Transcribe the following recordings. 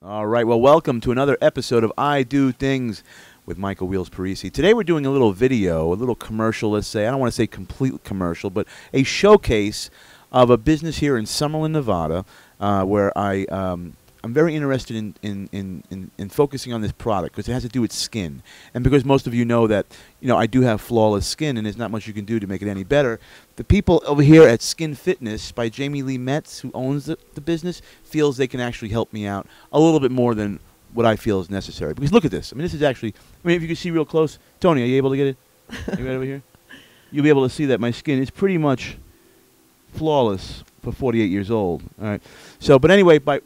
All right, well, welcome to another episode of I Do Things with Michael Wheels Parisi. Today we're doing a little video, a little commercial, let's say. I don't want to say complete commercial, but a showcase of a business here in Summerlin, Nevada, where I'm very interested in focusing on this product because it has to do with skin. And because most of you know that, I do have flawless skin and there's not much you can do to make it any better, the people over here at Skin Fitness by Jamie Lee Metz, who owns the business, feels they can actually help me out a little bit more than what I feel is necessary. Because look at this. I mean, this is actually, if you can see real close. Tony, are you able to get it? Are you right over here? You'll be able to see that my skin is pretty much flawless for 48 years old. All right. So, but anyway, by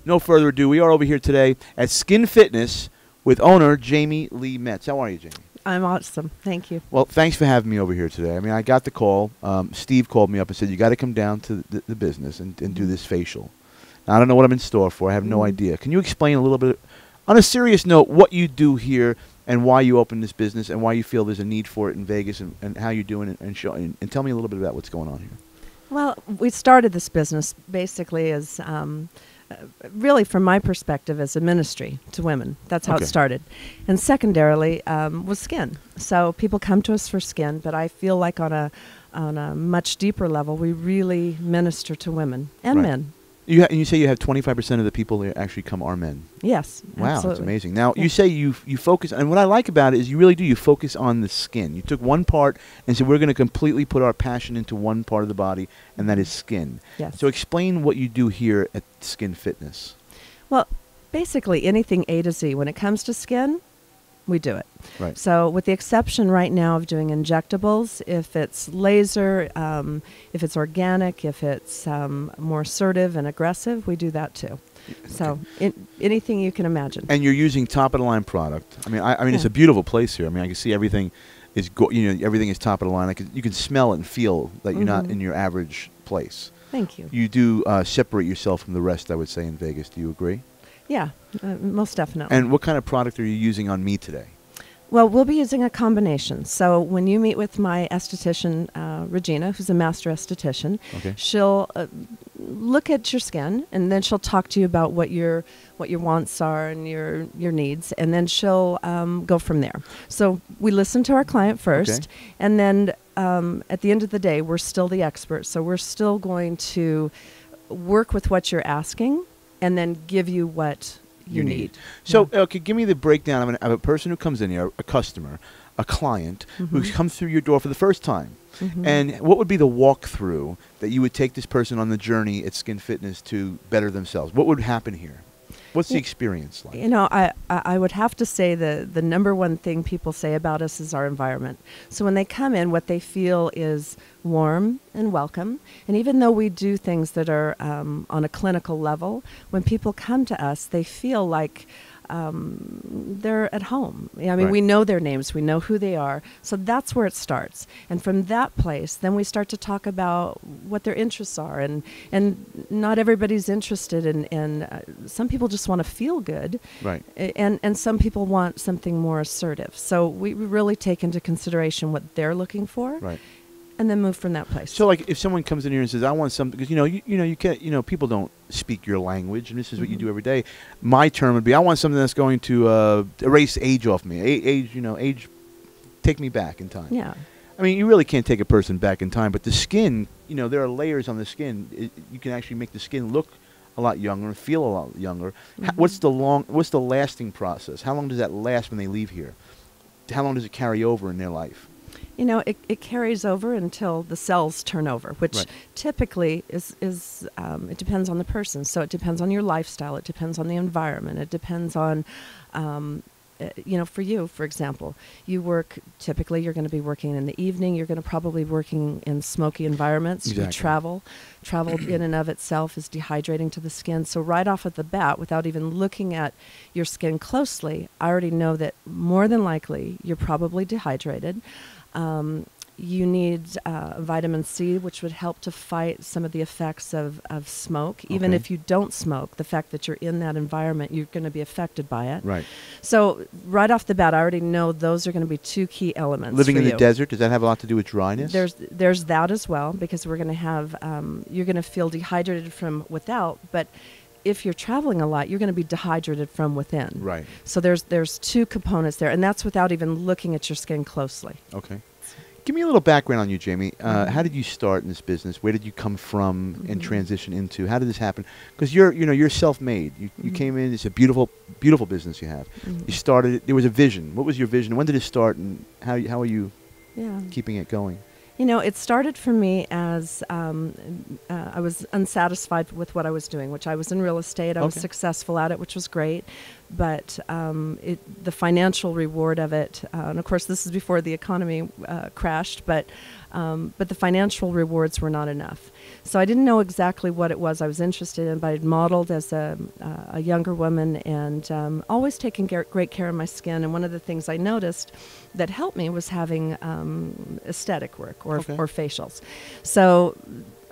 no further ado, we are over here today at Skin Fitness with owner Jamie Lee Metz. How are you, Jamie? I'm awesome. Thank you. Well, thanks for having me over here today. I mean, I got the call. Steve called me up and said, you got to come down to the business and do this facial. Now, I don't know what I'm in store for. I have no idea. Can you explain a little bit, on a serious note, what you do here and why you opened this business and why you feel there's a need for it in Vegas and how you're doing it and tell me a little bit about what's going on here. Well, we started this business basically as really, from my perspective, as a ministry to women. That's how it started. And secondarily was skin. So people come to us for skin, but I feel like on a much deeper level, we really minister to women and men. And you say you have 25% of the people that actually come are men. Yes, wow, absolutely. That's amazing. Now, you say you focus, and what I like about it is you really do, you focus on the skin. You took one part and said we're going to completely put our passion into one part of the body, and that is skin. Yes. So explain what you do here at Skin Fitness. Well, basically anything A to Z. When it comes to skin, we do it. Right. So with the exception right now of doing injectables, if it's laser, if it's organic, if it's more assertive and aggressive, we do that too. So anything you can imagine. And you're using top of the line product. I mean, it's a beautiful place here. I mean, I can see everything is everything is top of the line. You can smell it and feel that you're not in your average place. Thank you. You do separate yourself from the rest, I would say, in Vegas. Do you agree? Yeah, most definitely. And what kind of product are you using on me today? Well, we'll be using a combination. So when you meet with my esthetician, Regina, who's a master esthetician, she'll look at your skin, and then she'll talk to you about what your wants are and your needs, and then she'll go from there. So we listen to our client first, and then at the end of the day, we're still the experts. So we're still going to work with what you're asking, and then give you what you need. So, give me the breakdown of a person who comes in here, a customer, a client, who comes through your door for the first time. And what would be the walkthrough that you would take this person on the journey at Skin Fitness to better themselves? What would happen here? What's the experience like? I would have to say the number one thing people say about us is our environment. So when they come in, what they feel is warm and welcome. And even though we do things that are on a clinical level, when people come to us, they feel like they're at home. I mean, we know their names, we know who they are. So that's where it starts. And from that place, then we start to talk about what their interests are. And not everybody's interested in some people just want to feel good. Right. And some people want something more assertive. So we really take into consideration what they're looking for. Right. And then move from that place. So, like, if someone comes in here and says, "I want something," because you can't, people don't speak your language, and this is what you do every day. My term would be, "I want something that's going to erase age off me. Age, take me back in time." Yeah. I mean, you really can't take a person back in time, but the skin, there are layers on the skin. You can actually make the skin look a lot younger and feel a lot younger. What's the lasting process? How long does that last when they leave here? How long does it carry over in their life? It carries over until the cells turn over, which typically is it depends on the person. So it depends on your lifestyle. It depends on the environment. It depends on, for you, for example, you work, typically you're going to be working in the evening. You're going to probably be working in smoky environments. Exactly. You travel in and of itself is dehydrating to the skin. So right off at the bat, without even looking at your skin closely, I already know that more than likely you're probably dehydrated. You need vitamin C, which would help to fight some of the effects of smoke. Even if you don't smoke, the fact that you're in that environment, you're going to be affected by it. Right. So right off the bat, I already know those are going to be two key elements. Living in the desert, does that have a lot to do with dryness? There's that as well, because we're going to have, you're going to feel dehydrated from without, but if you're traveling a lot, you're going to be dehydrated from within. Right. So there's two components there, and that's without even looking at your skin closely. Okay. Give me a little background on you, Jamie. How did you start in this business? Where did you come from and transition into? How did this happen? Because you're self-made. You came in. It's a beautiful, beautiful business you have. You started it. There was a vision. What was your vision? When did it start, and how are you keeping it going? You know, it started for me as I was unsatisfied with what I was doing, which I was in real estate. I was successful at it, which was great. But the financial reward of it, and of course this is before the economy crashed, but the financial rewards were not enough. So I didn't know exactly what it was I was interested in, but I'd modeled as a younger woman and always taking great care of my skin. And one of the things I noticed that helped me was having aesthetic work or facials. So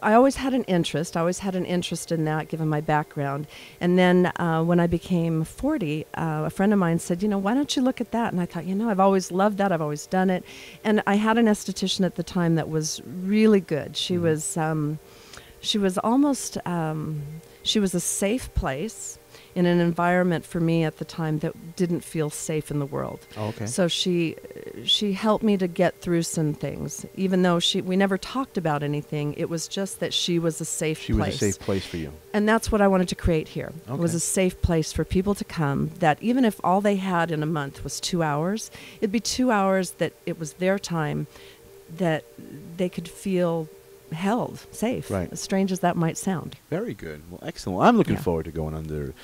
I always had an interest. I always had an interest in that, given my background. And then when I became 40, a friend of mine said, why don't you look at that? And I thought, I've always loved that. I've always done it. And I had an esthetician at the time that was really good. She was almost, she was a safe place in an environment for me at the time that didn't feel safe in the world. Oh, okay. So she helped me to get through some things, even though we never talked about anything. It was just that she was a safe place. She was a safe place for you. And that's what I wanted to create here. Okay. It was a safe place for people to come, that even if all they had in a month was 2 hours, it'd be 2 hours that it was their time, that they could feel held safe, right, as strange as that might sound. Very good. Well, excellent. Well, I'm looking forward to going under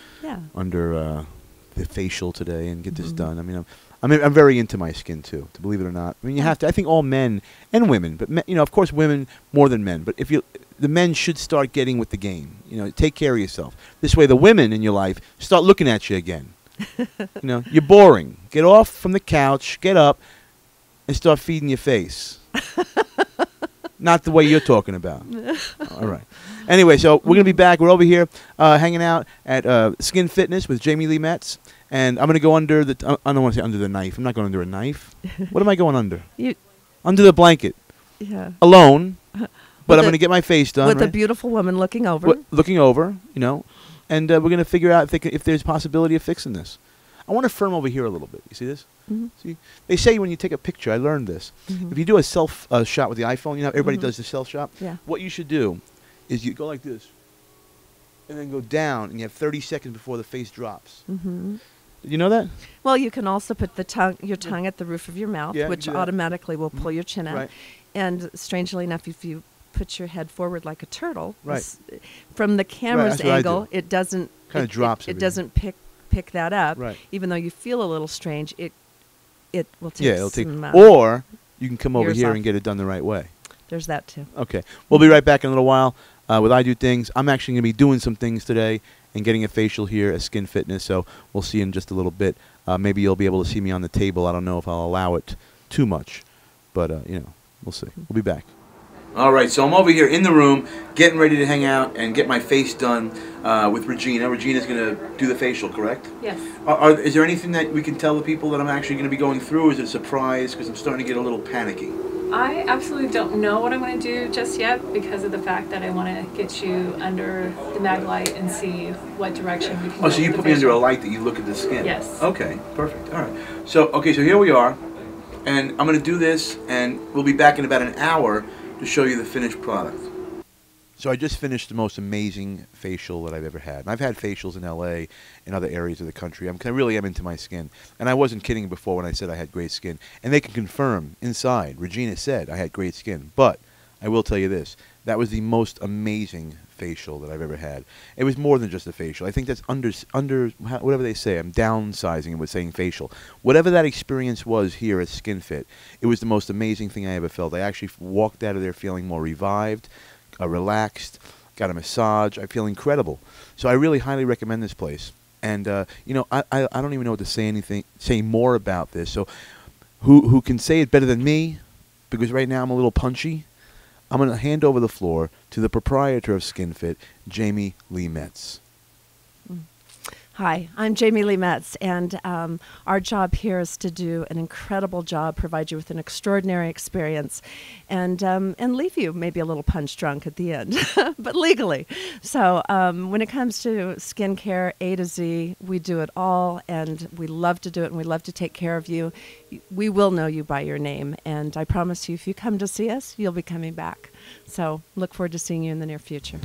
the facial today and get this done. I mean, I'm very into my skin too, to believe it or not. I mean, you have to. I think all men and women, but of course women more than men. But the men should start getting with the game. Take care of yourself. This way, the women in your life start looking at you again. You're boring. Get off from the couch. Get up and start feeding your face. Not the way you're talking about. All right. Anyway, so we're going to be back. We're over here hanging out at Skin Fitness with Jamie Lee Metz. And I'm going to go under the... I don't want to say under the knife. I'm not going under a knife. What am I going under? Under the blanket. Yeah. Alone. But I'm going to get my face done. With a beautiful woman looking over. Looking over, And we're going to figure out if there's possibility of fixing this. I want to firm over here a little bit. You see this? See, they say when you take a picture, I learned this. If you do a self shot with the iPhone, everybody does the self shot. Yeah. What you should do is you go like this, and then go down, and you have 30 seconds before the face drops. Did you know that? Well, you can also put your tongue at the roof of your mouth, which automatically will pull your chin out. Right. And strangely enough, if you put your head forward like a turtle, from the camera's angle, it doesn't kind of drops. It doesn't pick that up, even though you feel a little strange. It will take. Yeah, it'll take. Or you can come over here and get it done the right way. There's that too. Okay, we'll be right back in a little while with I Do Things. I'm actually going to be doing some things today and getting a facial here at Skin Fitness. So we'll see in just a little bit. Maybe you'll be able to see me on the table. I don't know if I'll allow it too much, but we'll see. We'll be back. All right, so I'm over here in the room, getting ready to hang out and get my face done with Regina. Regina's going to do the facial, correct? Yes. Is there anything that we can tell the people that I'm actually going to be going through, or is it a surprise? Because I'm starting to get a little panicky. I absolutely don't know what I'm going to do just yet because of the fact that I want to get you under the mag light and see what direction we can go. Oh, so you put me under a light that you look at the skin? Yes. Okay, perfect. All right. So here we are, and I'm going to do this, and we'll be back in about an hour to show you the finished product. So I just finished the most amazing facial that I've ever had. And I've had facials in LA and other areas of the country. I really am into my skin. And I wasn't kidding before when I said I had great skin. And they can confirm inside. Regina said I had great skin. But I will tell you this. That was the most amazing facial that I've ever had. It was more than just a facial. I think that's under whatever they say. I'm downsizing it with saying facial. Whatever that experience was here at SkinFit, it was the most amazing thing I ever felt. I actually walked out of there feeling more revived, relaxed, got a massage. I feel incredible. So I really highly recommend this place. And I don't even know what to say more about this. So who can say it better than me? Because right now I'm a little punchy. I'm going to hand over the floor to the proprietor of SkinFit, Jamie Lee Metz. Hi, I'm Jamie Lee Metz, and our job here is to do an incredible job, provide you with an extraordinary experience, and leave you maybe a little punch drunk at the end, but legally. So when it comes to skincare, A to Z, we do it all, and we love to do it, and we love to take care of you. We will know you by your name, and I promise you, if you come to see us, you'll be coming back. So look forward to seeing you in the near future.